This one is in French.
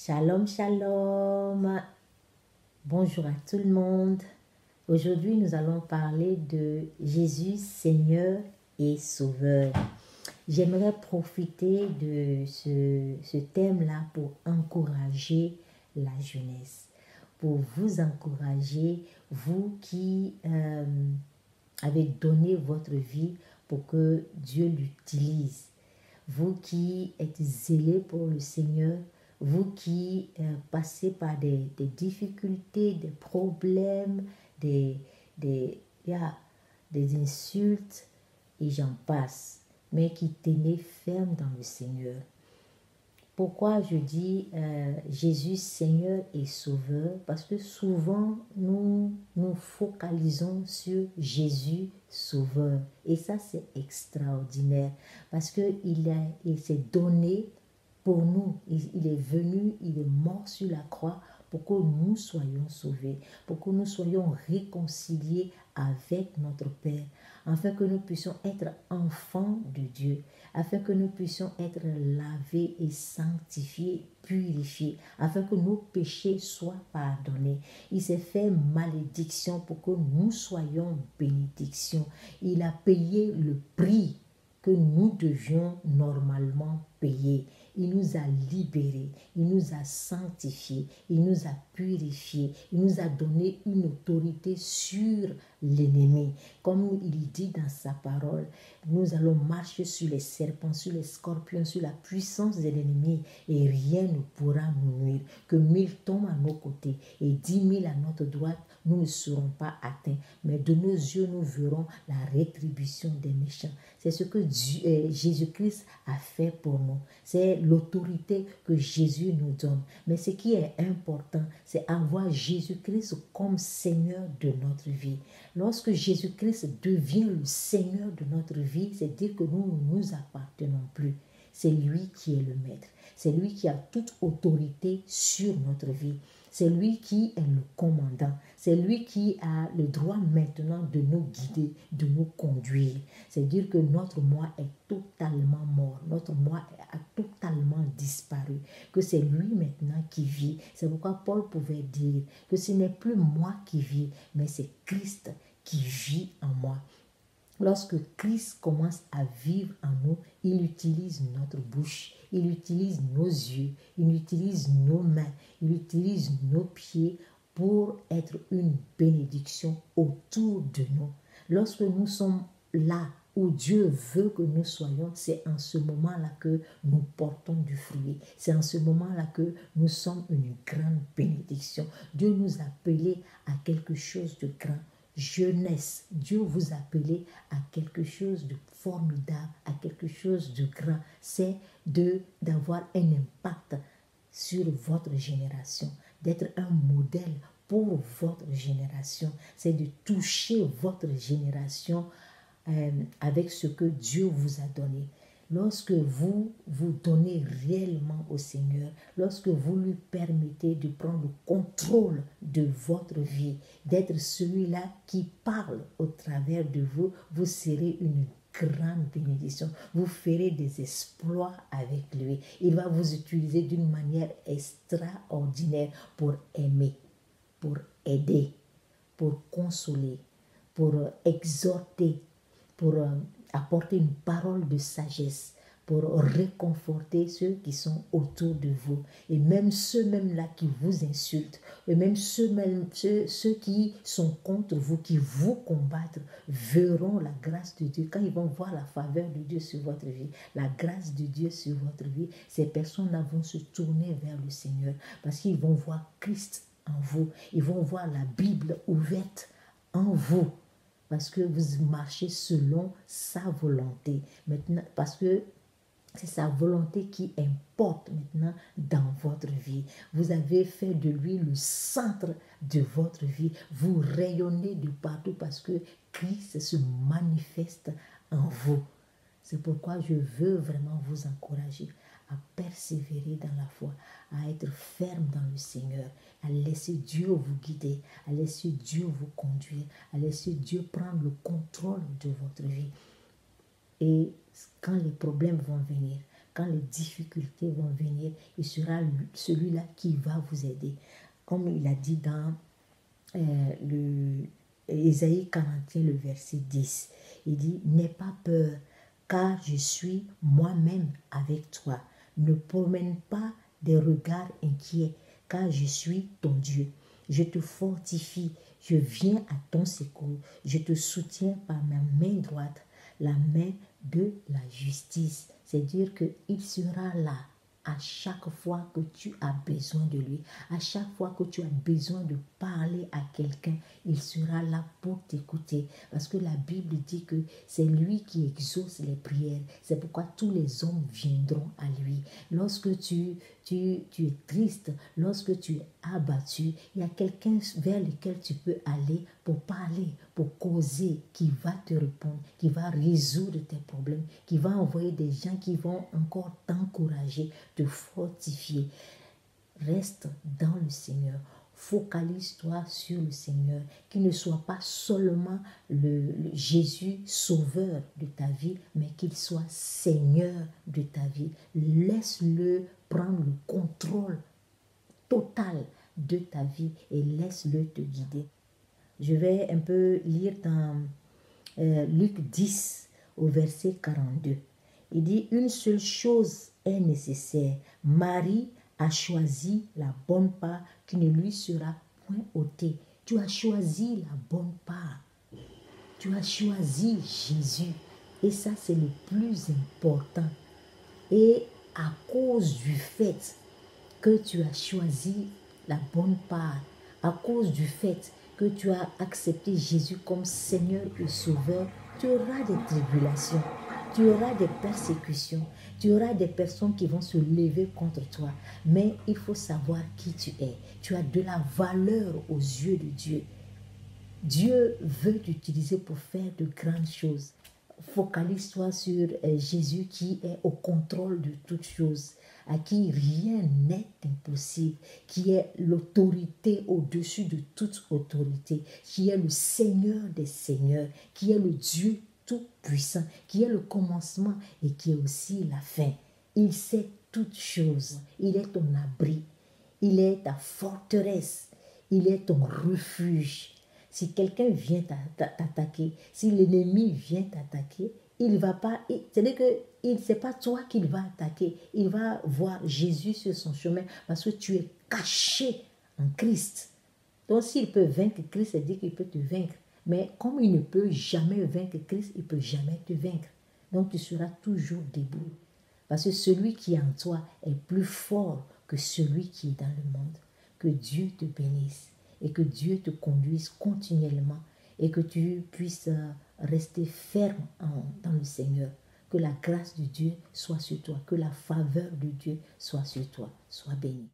Shalom, shalom. Bonjour à tout le monde. Aujourd'hui, nous allons parler de Jésus, Seigneur et Sauveur. J'aimerais profiter de ce thème-là pour encourager la jeunesse, pour vous encourager, vous qui avez donné votre vie pour que Dieu l'utilise, vous qui êtes zélés pour le Seigneur, vous qui passez par des difficultés, des problèmes, des insultes, et j'en passe, mais qui tenez ferme dans le Seigneur. Pourquoi je dis Jésus Seigneur et Sauveur? Parce que souvent nous nous focalisons sur Jésus Sauveur. Et ça c'est extraordinaire parce qu'il s'est donné pour nous. Il est venu, il est mort sur la croix pour que nous soyons sauvés, pour que nous soyons réconciliés avec notre Père, afin que nous puissions être enfants de Dieu, afin que nous puissions être lavés et sanctifiés, purifiés, afin que nos péchés soient pardonnés. Il s'est fait malédiction pour que nous soyons bénédiction. Il a payé le prix que nous devions normalement payer. Il nous a libérés, il nous a sanctifiés, il nous a purifiés, il nous a donné une autorité sur l'ennemi. Comme il dit dans sa parole, nous allons marcher sur les serpents, sur les scorpions, sur la puissance de l'ennemi et rien ne pourra nous nuire. Que 1000 tombent à nos côtés et 10 000 à notre droite, nous ne serons pas atteints. Mais de nos yeux, nous verrons la rétribution des méchants. C'est ce que Jésus-Christ a fait pour nous. C'est l'autorité que Jésus nous donne. Mais ce qui est important, c'est avoir Jésus-Christ comme Seigneur de notre vie. Lorsque Jésus-Christ devient le Seigneur de notre vie, c'est dire que nous ne nous appartenons plus. C'est lui qui est le maître. C'est lui qui a toute autorité sur notre vie. C'est lui qui est le commandant. C'est lui qui a le droit maintenant de nous guider, de nous conduire. C'est dire que notre moi est totalement mort. Notre moi a totalement disparu. Que c'est lui maintenant qui vit. C'est pourquoi Paul pouvait dire que ce n'est plus moi qui vis, mais c'est Christ qui vit en moi. Lorsque Christ commence à vivre en nous, il utilise notre bouche, il utilise nos yeux, il utilise nos mains, il utilise nos pieds pour être une bénédiction autour de nous. Lorsque nous sommes là où Dieu veut que nous soyons, c'est en ce moment-là que nous portons du fruit. C'est en ce moment-là que nous sommes une grande bénédiction. Dieu nous a appelés à quelque chose de grand. Jeunesse, Dieu vous appelez à quelque chose de formidable, à quelque chose de grand. C'est d'avoir un impact sur votre génération, d'être un modèle pour votre génération. C'est de toucher votre génération avec ce que Dieu vous a donné. Lorsque vous vous donnez réellement au Seigneur, lorsque vous lui permettez de prendre le contrôle de votre vie, d'être celui-là qui parle au travers de vous, vous serez une grande bénédiction. Vous ferez des exploits avec lui. Il va vous utiliser d'une manière extraordinaire pour aimer, pour aider, pour consoler, pour exhorter, pour apporter une parole de sagesse, pour réconforter ceux qui sont autour de vous. Et même ceux-mêmes-là qui vous insultent, et même ceux qui sont contre vous, qui vous combattent, verront la grâce de Dieu. Quand ils vont voir la faveur de Dieu sur votre vie, la grâce de Dieu sur votre vie, ces personnes-là vont se tourner vers le Seigneur parce qu'ils vont voir Christ en vous. Ils vont voir la Bible ouverte en vous. Parce que vous marchez selon sa volonté. Maintenant, parce que c'est sa volonté qui importe maintenant dans votre vie. Vous avez fait de lui le centre de votre vie. Vous rayonnez de partout parce que Christ se manifeste en vous. C'est pourquoi je veux vraiment vous encourager à persévérer dans la foi, à être ferme dans le Seigneur, à laisser Dieu vous guider, à laisser Dieu vous conduire, à laisser Dieu prendre le contrôle de votre vie. Et quand les problèmes vont venir, quand les difficultés vont venir, il sera celui-là qui va vous aider. Comme il a dit dans le Ésaïe 41, le verset 10. Il dit, n'aie pas peur, car je suis moi-même avec toi. Ne promène pas des regards inquiets, car je suis ton Dieu. Je te fortifie, je viens à ton secours, je te soutiens par ma main droite, la main de la justice. C'est-à-dire qu'il sera là à chaque fois que tu as besoin de lui, à chaque fois que tu as besoin de parler à quelqu'un, il sera là pour t'écouter. Parce que la Bible dit que c'est lui qui exauce les prières. C'est pourquoi tous les hommes viendront à lui. Lorsque tu es triste, lorsque tu es abattu, il y a quelqu'un vers lequel tu peux aller pour parler, pour causer, qui va te répondre, qui va résoudre tes problèmes, qui va envoyer des gens qui vont encore t'encourager, te fortifier. Reste dans le Seigneur. Focalise-toi sur le Seigneur, qu'il ne soit pas seulement le Jésus sauveur de ta vie, mais qu'il soit Seigneur de ta vie. Laisse-le prendre le contrôle total de ta vie et laisse-le te guider. Je vais un peu lire dans Luc 10 au verset 42. Il dit, une seule chose est nécessaire. Marie a choisi la bonne part qui ne lui sera point ôtée. Tu as choisi la bonne part. Tu as choisi Jésus. Et ça, c'est le plus important. Et à cause du fait que tu as choisi la bonne part, à cause du fait que tu as accepté Jésus comme Seigneur et Sauveur, tu auras des tribulations, tu auras des persécutions, tu auras des personnes qui vont se lever contre toi. Mais il faut savoir qui tu es. Tu as de la valeur aux yeux de Dieu. Dieu veut t'utiliser pour faire de grandes choses. Focalise-toi sur Jésus qui est au contrôle de toutes choses, à qui rien n'est impossible, qui est l'autorité au-dessus de toute autorité, qui est le Seigneur des Seigneurs, qui est le Dieu tout-puissant, qui est le commencement et qui est aussi la fin. Il sait toutes choses. Il est ton abri. Il est ta forteresse. Il est ton refuge. Si quelqu'un vient t'attaquer, si l'ennemi vient t'attaquer, il va pas, c'est-à-dire que c'est pas toi qu'il va attaquer, il va voir Jésus sur son chemin parce que tu es caché en Christ. Donc s'il peut vaincre Christ, c'est-à-dire qu'il peut te vaincre. Mais comme il ne peut jamais vaincre Christ, il ne peut jamais te vaincre. Donc tu seras toujours debout. Parce que celui qui est en toi est plus fort que celui qui est dans le monde. Que Dieu te bénisse et que Dieu te conduise continuellement et que tu puisses rester ferme dans le Seigneur. Que la grâce de Dieu soit sur toi, que la faveur de Dieu soit sur toi. Sois béni.